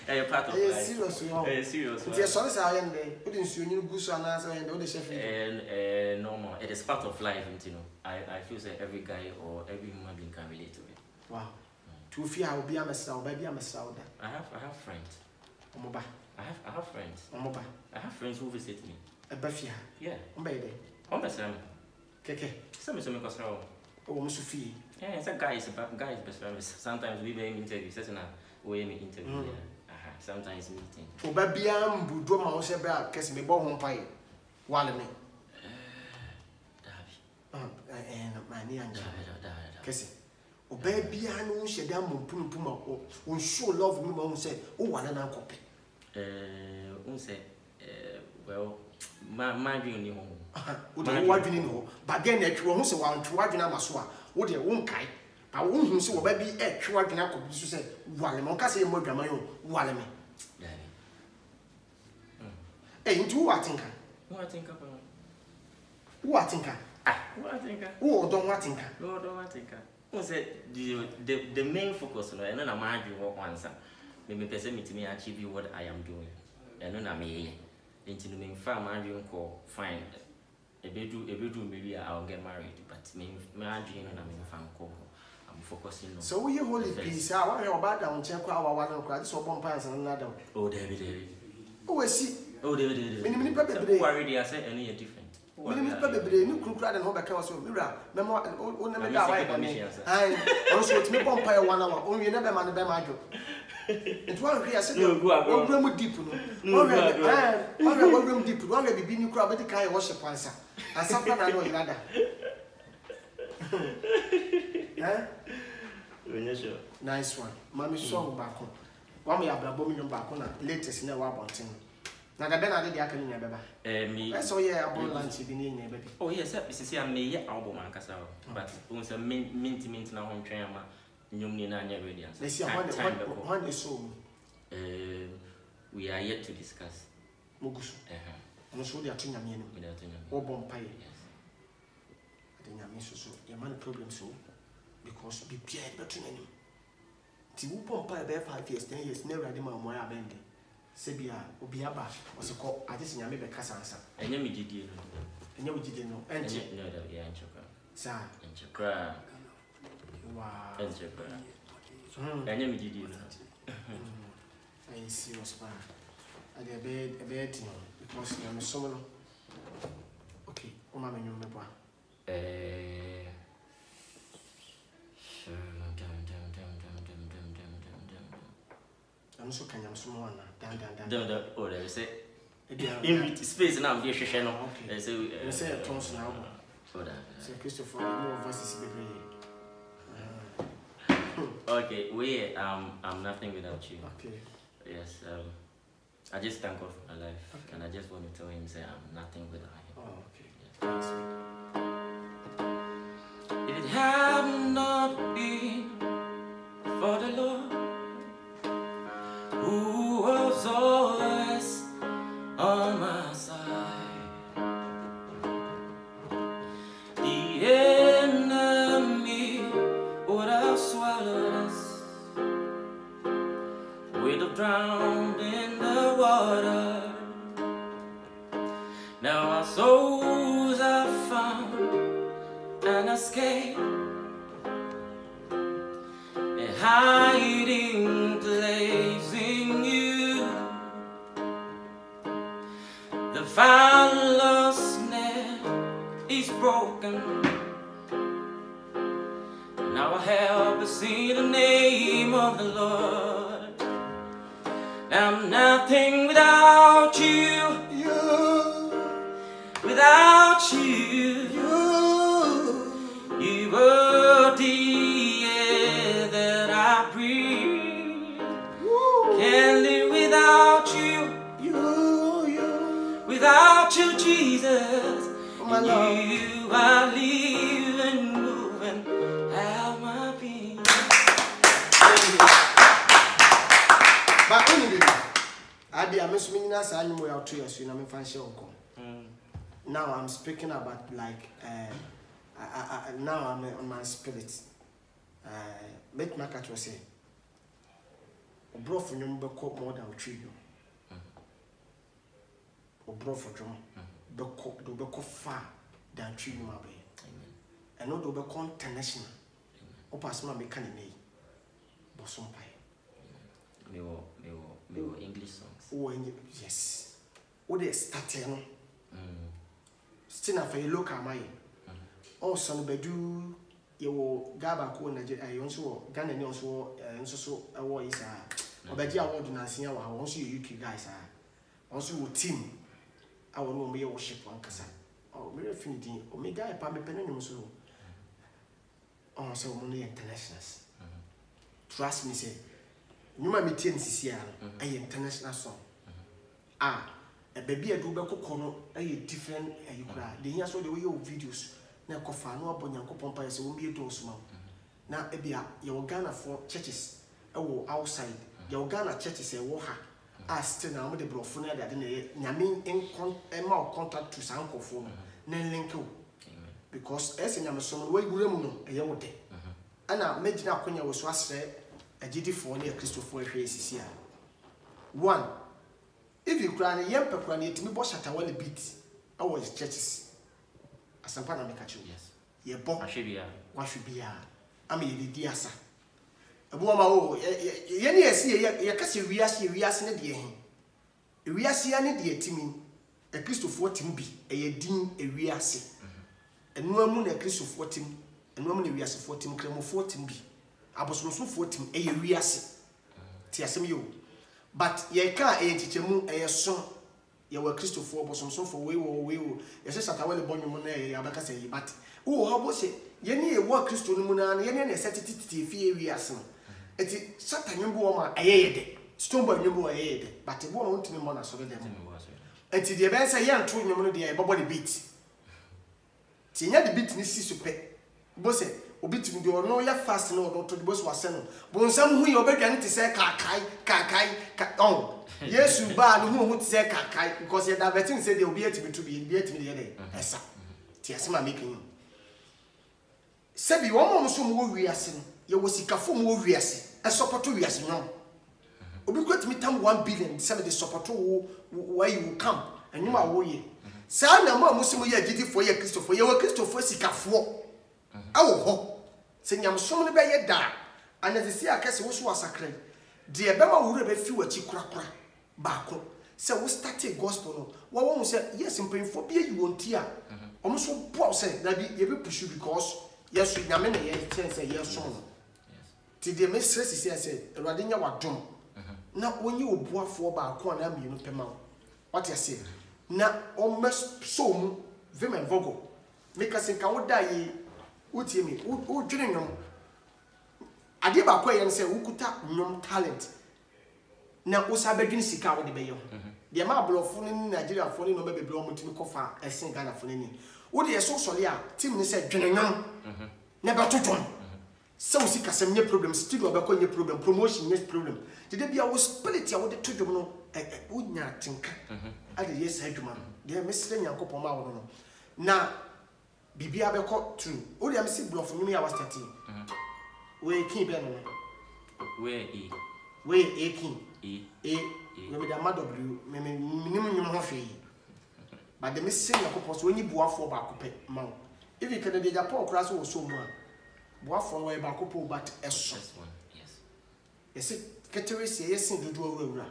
You're part of life. Serious. Yes, sorry, I am there. Couldn't see you goose and answer and all the chef. And normal. It is part of life, you know. I feel that every guy or every human being can relate to it. Wow. To fear I will be a mess now, baby, I'm a sound. I have friends. I have friends. I have friends who visit me. A Buffy. Yeah. Baby. On the same. Keke. Some because how. Oh, Sophie. Yeah, it's a guy, best friends. Sometimes we make interviews, we make interviews. Sometimes meeting. For baby, I'm Budo Mouse about Cass me born pie. While me. And my near Cassie. Oh, baby, I know she damn puma or show love me, mom said, oh, one and uncle. Say, well, my dream home. What do you know? But then at you won't say one to what in Amaswa. What you won't kite. I won't say, baby, at you what in Apple. You say, Wallaman, Cassie, more dramayo, Wallame. Eh, into what think? What I think about? What think? What I think? Oh, don't what think? No, don't what think? Who said the main focus, and then I'm arguing what answer. Maybe person to me achieve what I am doing. And then I'm here. Into the main farm, I'm call fine. A maybe I'll get married, but my dream and I'm focusing on. So we holy peace. I want your bad down check our one crack so one pass and another. Oh, David. Oh, I see. Oh, David. Minimum already I said any different. Minimum probably new crew and home account of Mira. Memo and never die. I also to me vampire 1 hour. Only never man by my job. It won't be I said, no, go room deep. No, room deep. One will be new crowd, but the kind of worship answer. And something I know you other. Nice one. Mammy song back home. One may have a bombing back on latest in a wabonting. Now the Bernard the Academy, baby. I saw yeah, a lunch in the baby. Oh, yes, Mrs. I may album and Cassava, but once a mint now on train. They see one is so. We are yet to discuss. Mugus. And so they are telling me or bompire. I think I miss so. Your man problem so because be Pierre better than him. Tibu bompire bear 5 years, 10 years, never had him on my bend. Sebia, Obiaba was a call. I just never Cassansa. And you did you know. And you didn't know. And you know that we are in Chokra. Sir, and Chokra. Wow. And you did you know. I see your spar. I did a bed because I'm a solo. Okay, oh, mamma, you remember. I'm so kind of small down. Oh, there is a space now, dear Shano. Okay, they say a tons now. So, Christopher, more voices. Okay, I'm nothing without you. Okay. Yes, I just thank God for my life, and I just want to tell him, say I'm nothing without him. Oh, okay. Yes. If it had not been for the Lord, who was always on my side, the enemy would have swallowed us, we'd have drowned in the water. Now our souls have found an escape, a hiding place in you. The fowler's net is broken. Now I help us see the name of the Lord. I'm nothing without you. Without you. You were the air that I breathe. Can't live without you. Without you, Jesus. Oh, you are living, moving, have my being. But only I be a Miss Minas, I know how to use you, I'm a fancy uncle. Now I'm speaking about like now I'm on my spirit. Make my cat was say, bro for number cook more than 3 years. Or bro for drum, do be far than 3 years. And no do be international. Or pass my mechanic, but some pie. Me English songs. Oh, yes. Oh, they started. Still for a local my also bedu you gaba ko Nigeria also Ghana ni also so award is obeji award na sia wa also UK guys also team our no me worship one kasa oh me refinity omega pa me pene nyum so oh so mo internationals trust me say nyuma me tie nsisia ay international song a baby a do be kono ay different ayukura de nya so de we videos na kofa no abonya nkopon pa se won bi do so ma na e bia ye Ghana for churches e wo outside ye Ghana churches e wo ha still na mo de brofo na de na nyame en ma contact to sankofo no na link o because ese nyame so no we gure mu no e ye wo de ana magina akonya wo so asre agidifo na Christopher ehwe esisi a one. If you cry, young people need to be boss at our beat, our churches. asampa na meka chi yes ye bo ahwebia wahwebia ama ye di asa ebo ma o ye ne esi ye kase wiase ne de he wiase ya ne de atimi Kristofo tim bi eye din wiase enu amu na Kristofo tim enu amu na wiasefo tim kremofo tim bi abosomsofo tim eye wiase ti asem yo but ye ka eye chichemu eye so ye wa Kristofo abosomsofo we wo ye se satawale bonwom na ye abaka say but wo ha bo se ye ne ye wa Kristo no mu na ye ne setititi fie wiase no eti satanwembo wo ma eye de stone boy nwembo eye de but wo no ntimi mo na so de dem eti de be say ye nto nwom no de ye bobo the beat ti nya the beat ni si so pe bo se obi timi de ono ya fast na odo to de bo so ase no bo nsam hu ye obedwane te say kakai Yesu ba no hu te say kakai because ye diverting say de obi atimi to be atimi de ye de esa ti asema making you sebi wo mo so mo wiase no ye wo sikafo mo wiase e support wiase no obi kwatimi tam 1 billion say de support wo where you come enuma wo ye sa na mo musimo ye agidifo ye Kristofo ye wo Kristofo sikafo awo ho se nyamsom ne be ye da anazisi akase wo so asakran de be ma wure be fi wachi kurakura baako se wo start a gospel no wo wo se yes mpemfo bi ayi wonti a omo so bo se na bi ye be push because yes nyame na ye sense yes no ti de me stress se Awurade nya wadom na onye obuafo baako na mienu pema what you say na almost so mu women vogo make us nka woda yi utie mi wo dwene nwom ade baako ye nse wukuta nwom talent na wo sabedwene sika wo de be ye ho de ma ablofo ni Nigeria fo ni no be bebre o mutimi kofa esen Ghana fo ni wo de so sole a team ni se dwene nwom na be totom so we see kasem nye problem studio be ko nye problem promotion nye problem de bia wo spirit ya wo de todwom no wo nya tinka ade yes adwuma de mesre nyankopon ma wo no na bibia be ko true wo de am see blof nyum ya was 13 we kin be no we e kin we me da w me nim nyum ho hwe ba de mesre nyankopon so onyi buafo ba ko pe ma wo if can de Japan cross wo so mu a buafo no e ba ko po but eso yes ketewe se yesin dodo awura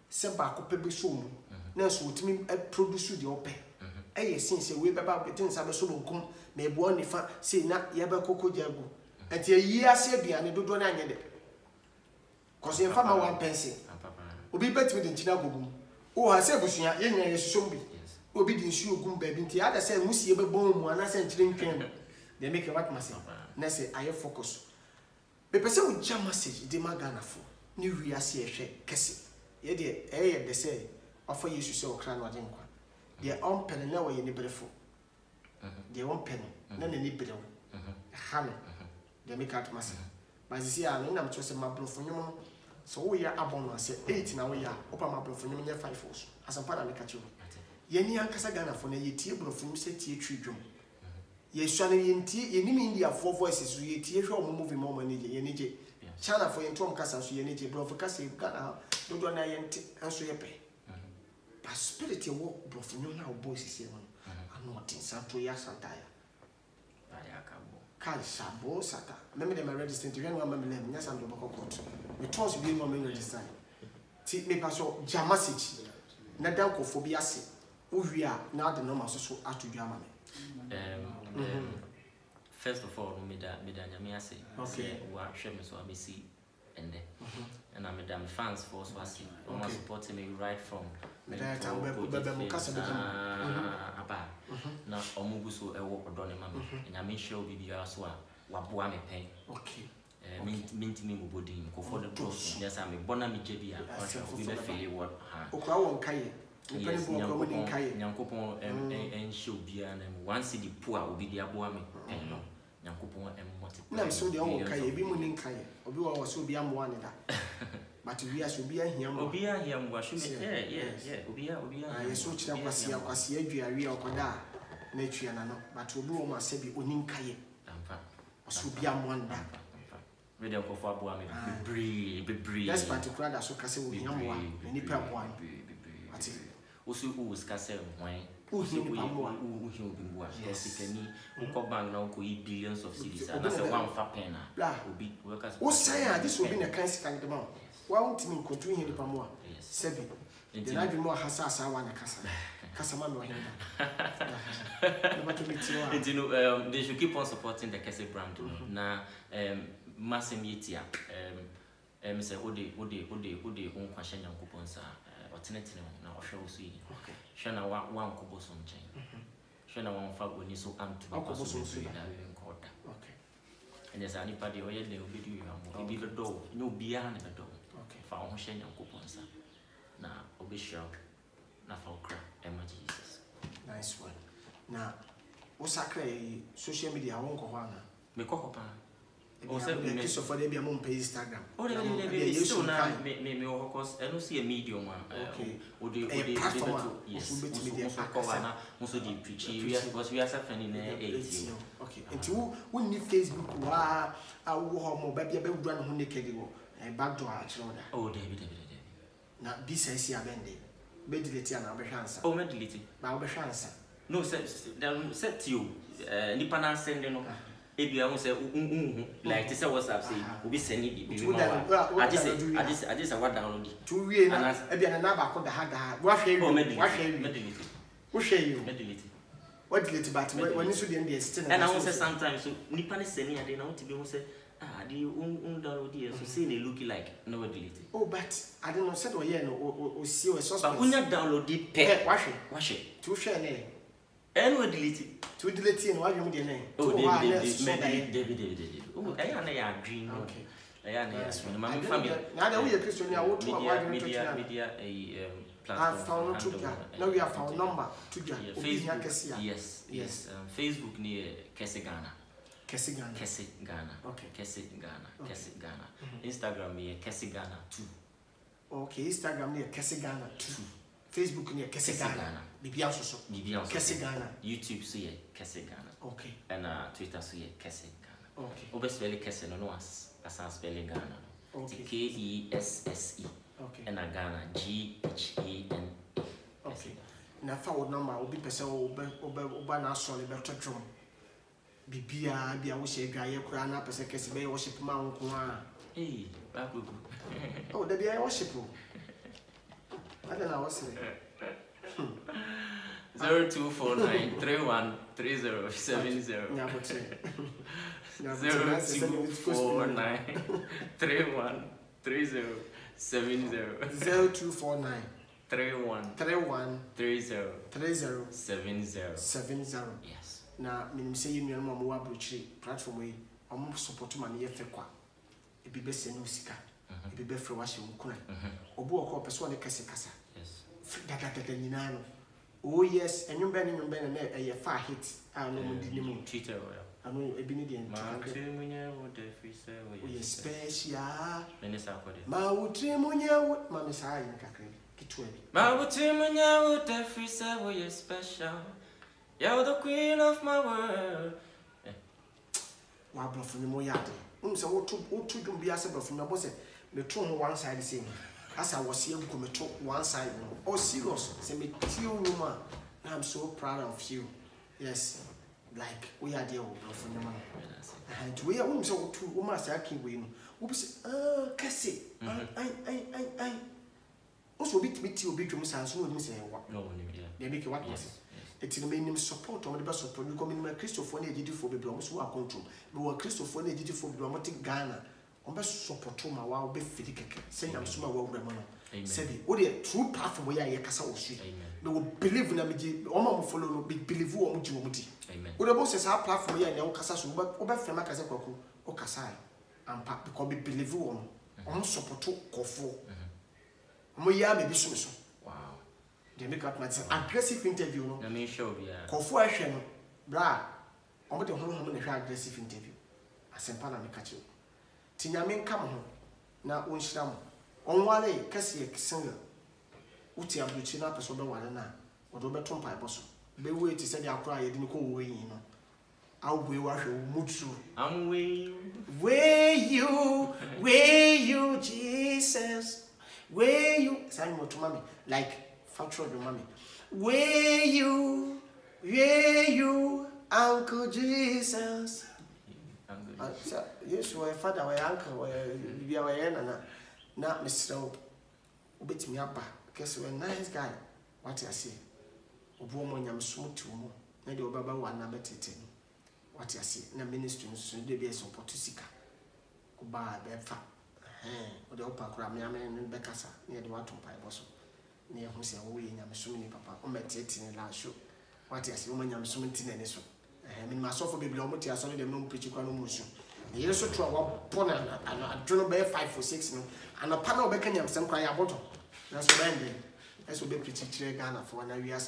se ba ko pe be so mu na so otimi produce de ope yesin se we beba betin sa be so bonkum me bo nifa se na ye be kokko jagu enti ayi ase aduane dodo na anye de cause en fa ma 1 pence obi betimi de nchina gogum o ha se busua ye nya yesusom bi obi di nsu ogum ba bi nti ada se musie be bon mu ana se nchire ntwen they make what message na say aye focus be pese wo ja message de magana fo ni wiase ehwe kese ye de de say offer yesu se okra no adenkwa de on pen na wo ye ni brefo de on pen na na ni brewo ha no de make out message but see a no na mcho se mabrofo nyum so wo ya abon no se 8 na wo ya opa mabrofo nyum nya 5 also asampa na meka chiwo ye ni ankasa Ghana fo na ye tie brofo nyum se tie twidwom ye swane ye ntie ye nimi India for voices so ye tie hwe o movie mo ma ye nije China for ye ntom kasa so ye nije brofo kasa Ghana dodo na ye nte anso ye pe but spirit ye wo brofo nyum na wo sisi no ano tin santo ya santaya kan sabo sata meme de register to when mama me nya santo bako court me toss bi no me register ti me paso ja message na danko fo bi ase wo wi a na de no maso so atodwa ma me first of all me da nyame ase okay wa hwe me so abesi ende and I'm a fans for so ase almost supporting me right from me da tambe mo kasa be aba na omugu so ewo odone ma me nyame hwe obi bia so a waboa me pen okay mintimi mo bodin ko for the cross yes am bona me je bia obi be feel what ha okwa won kai ni pen bo ko mo din kai nyankopon en hwe bia na once the poor obi dia boa me pen no nyankopon multiply na so de won kai ebi mo nin kai obi wa so obi amwa ne da but we as obi ahia mo obi ahia mo ashu yeah obi ah so kira kwasi adua wi okoda na atua na no but obi wo ma se bi onin kai amfa so obi amwa ne da we dey go for aboa me bebre that's particular that so kase obi amwa ni pe aboa ati osu u skase hwan billions of cities. And that's a one for pen. This will be a kind of demand. Why won't me continue here? Pamua? Seven. Then I do more Hassasa one Casaman. They should keep on supporting the Kese brand. Now, Massimitia, say, Ode, one question young coupons are alternative now, shall see. Shana one couple some chain. Shana one fag when you so am to be called. Okay. And there's anybody or they will be doing the door, no beyond the door. Okay. Found Shan young coupons. Now, Obi sure, now for crap, Emma Jesus. Nice one. Now, what's social media? I won't go on. Me cocoa. So for them, I'm on Instagram. Oh, they still now me of course. I don't see a medium one. Okay. Would you yes? Also the preaching. We are suffering in 80. Okay. And you wouldn't need Facebook. Wow. I will home baby. I will run who naked back to our children. Oh, David. Now, this is your bendy. Bedility and our chance. Oh, medility. My chance. No, set you. Nipana sending. If you want to say, like this, WhatsApp say, we'll be sending it. I just what download it. 2 years, and I be another called the hard. What you? What did it? But when you should be in the estate, and I will say sometimes, so Nippon is sending, I didn't want to be able to say, do you download here? So say they look like no delete. Oh, but I don't know, said, or see a source. But when you download it, wash it. 2 share name. And we delete it. To delete it, and why you mean name? Oh, David. Oh, I am dream. Okay. I am my family. Now we are Christian. I want to media a platform. Now we have found number to Facebook. Yes. Facebook near Kesigana. Okay. Kesigana. Instagram near Kesigana 2. Okay, Instagram near Kesigana 2. Facebook near Kesigana. Bibianso. Kesigana. YouTube so Kesigana. Okay. And Twitter so Kesigana. Okay. Obviously Kesigana no as spelling Ghana. Okay. KESSE. Okay. And Ghana GHANA. Okay. Na forward number will be person oba na so le better drum. Bibia bia wo she gaye kura na person kesi be worship ma nko a. Eh, babu. Oh, da bia worship. I don't know what's it. 0249 313070. 0249 313070. 0249 313070. Yes. Now, me say you know mo abrochi platform we am support man ye fekwa. E bi be se no sika. E bi be frɛ wa hye nkuna. Obu okɔ person ne kase kasa. Yes. Dada nyina no. Oh yes, and you been na e fa hit. Ah no mo di ni mo Twitter o ya. Anu e bi ni di en. Ma tremunya wo de free say wo yes special. Minister akode. Ma wo tremunya wo ma me sa yin kakre. Kitwe bi. Ma wo tremunya wo de free say wo yes special. You're the queen of my world. Wa bro for me mo ya de. Say wo to dum bi ase bro for me bo say me to one side same. As I was here, we to one side. Oh, serious. Say me tell you, man. I'm so proud of you. Yes, like we are there, from your man. And we are so two women say, "King, we say, Cassie, I." Also, bit you, bit you, so no, say what? No, they make what was it? It's the main support on the best support. You come in my Christopher, they did for the Bloms who are control. But what Christopher, they did for dramatic Ghana. On best support to my wow be fidike saying I'm so well remember said the true platform where I kasa was you they will believe na me o follow no believe wo mo ji wo muti amen wo the boss say platform where na kasa so oba fema kasa kwaku o kasa am pa because be believe wo on support kofo mo ya me bi so wow they make up my aggressive interview no na me show bia kofo ahwe no bra o mo de hono na hwe aggressive interview asempa na me kache Tinyamin come home na unshram. Onwale kase single. Uti abruchi na person be wale na. Odo beton pa eboso. Be we ti se dia akra ye di ko wo yin no. Awwe wa hwe mutu. Am way you Jesus. Way you say mo to mami like factual do mami. where you, Uncle Jesus. Yes, my father, my uncle, we are not Mr. Obit me up, because we're a nice guy. What I say? Woman, I'm smooth to more. Maybe Obaba one number 10. What I say? Na ministry, so they be a support to seek. Goodbye, Befa. Or the upper cram, and Becassa, near the water pipe also. Near who say, oh, I'm assuming papa, or meditating in last show. What I say, woman, I'm assuming in this one. I mean, myself will be below what I saw the moon preaching motion. The also true a pon and a drone bear 5 or 6 no, and a panel beckoning of some cry about. That's what that's what be pretty Ghana for 1 year.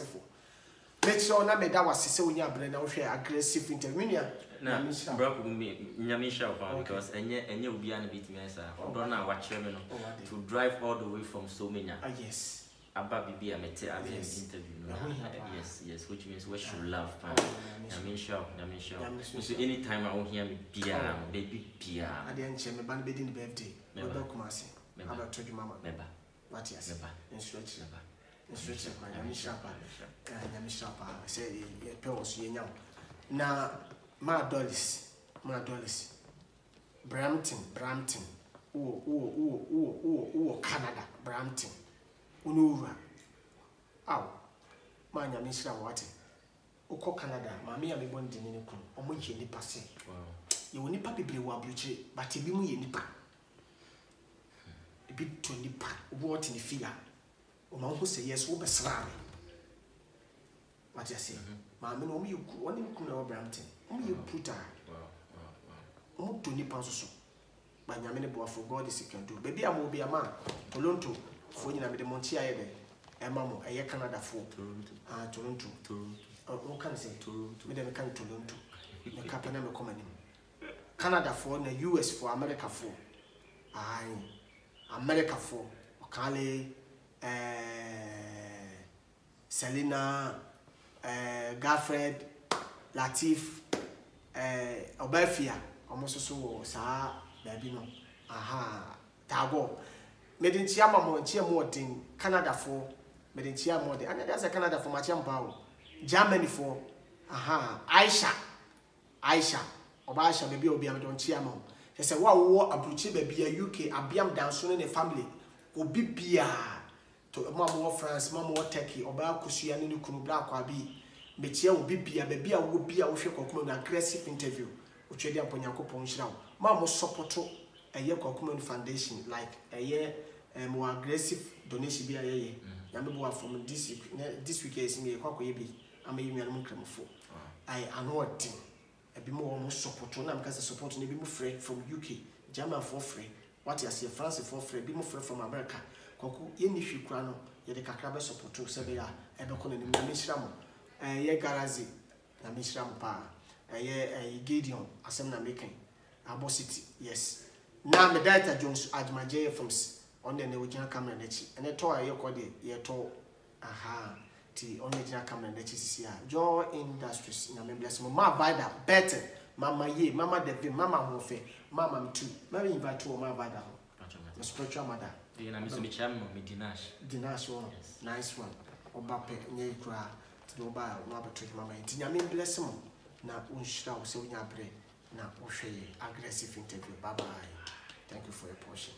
Make sure na me that was say when you are now share aggressive interview. Na bro me nyamisha ofa because enye obi an beat me sir. Don't na watch me no to drive all the way from Somenya. Yes. Aba bibi amete ave interview no. Yes, which means we should love pan. Nyamisha. So anytime I won't hear me pia baby pia. I didn't check me ban bedin birthday. Meba kumasi. Aba told you mama. Meba. What yes. Meba. In stretch. Meba. Instruction kwa Nyamishapa say pe osu yenyam na ma dollars Brampton Canada Brampton unura aw ma Nyamishira wate ukọ Canada ma me ya me bon dini ne kun omo ye nipa se ye woni pa bebre wo abroche but ebi mu ye nipa ebi to nipa what ni figure Oma who say yes, we be slam. What you say? Mamma, no, you one in Kuna Brampton. Only you put her. Wow. 20 pounds or so. But Yamini boy for God is can do. Baby, I will be a man. Toronto, for you, the Montia, a mamma, a year Canada for Toronto. What can I say? Toronto. Madame can Toronto. The Capanama coming in. Canada for the US for America for. Aye, America for. Okale. Selena, Garfred, Latif, Obafia, almost so sa baby no. Aha, Tago. Medin Chiama more, Chia more thing, Canada for, Medin Chia more, and there's a Canada for Machiambao, Germany for, aha, Aisha, Obasha, baby, Obiam, Chiamo. They say, wow, a Bruchi baby, a UK, a Biam down soon in a family, Obibia. To mama France, mama Turkey, oba kusua ne kunu bla kwa bi metia obi bia ba bia wo bia wo hwe kokoma na aggressive interview otwede aponyankopon nhira wo mama support eye kokoma foundation like eye more aggressive donation bia ye ya me bo from this week is me kwakoye bi ama yi nwanum kramfo I anodi ebi mo support na mka support na bi mo free from UK German for free what you say France for free bi mo free from America Koku yeni hwikura no ye de kakra be support se be ya ebe ko na mishira mo ye garazi na mishira mo pa ye Gideon asem na making Abo City yes na me data Jones Admaje from on the original camera na chi ene to ye ko de ye to aha ti on the original camera na chi sisi ya Joy Industries na me bless mo ma bada better mama ye mama de mama hofe mama mtu ma invite to ma bada ho spiritual mother na miso michamo mi Dinash one nice one obape nye kura to oba no abeto mama nti nyame bless mo na unshira wo se unya bre na wo hwe aggressive interview bye bye thank you for your portion